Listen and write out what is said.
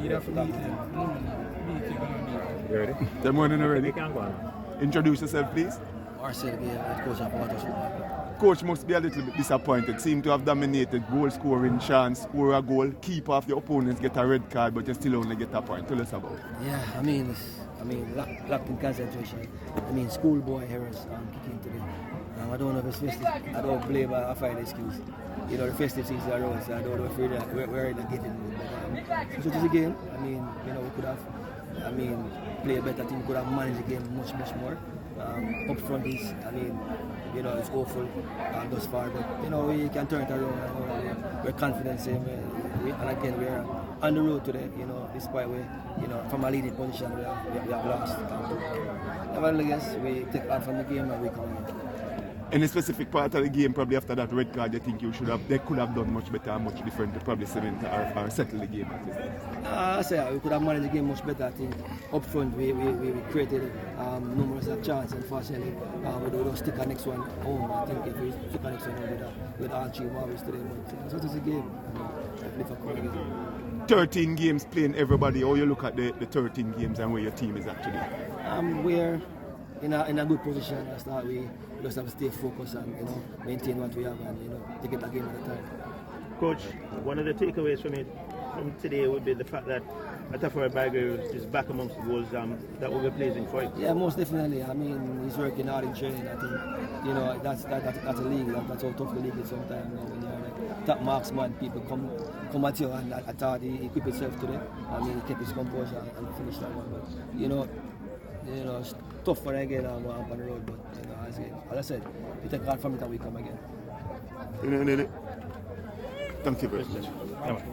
You have to beat them. Beat them. You ready? Them morning already. You can go on. Introduce yourself, please. Marcel Gayle, head coach of Waterhouse. Coach must be a little bit disappointed. Seem to have dominated goal scoring chance, score a goal, keep off the opponents, get a red card, but you still only get a point. Tell us about it. Yeah, I mean, lack in concentration. I mean, schoolboy errors kicking today. I don't know if it's festive. I don't blame. I find excuse. You know, the festive season around, so I don't know if we're in a giving mood. But so it is a game. I mean, you know, we could have, play a better team. We could have managed the game much more. Up front is, you know, it's awful thus far, but you know, we can turn it around. We're confident, and again, we're on the road today. You know, despite we, you know, from a leading position, we have lost. Nevertheless, we take out from the game and we come in. Any specific part of the game, probably after that red card, you think they could have done much better and much different to probably cement or settle the game? I say we could have managed the game much better. I think up front we created numerous chances. Unfortunately, we don't stick our next one home. I think if we stick our next one home with Archie Warriors today, but so it is a game. Difficult game. 13 games playing everybody. How you look at the 13 games and where your team is actually? We're in a good position. I start we just have to stay focused and, you know, maintain what we have and, you know, take it a game at a time. Coach, one of the takeaways from today would be the fact that Atafura Bagger is back amongst the goals that will be pleasing for him. Yeah, most definitely. I mean, he's working hard in training. I think, you know, that's a league. That's how tough the league is sometimes. You know, when you're like top marksman, people come at you, and I thought he equipped himself today. I mean, he kept his composure and finished that one. But you know, it's tough for again on the road. But you know, as I said, we take hard from it and we come again. Thank you very much.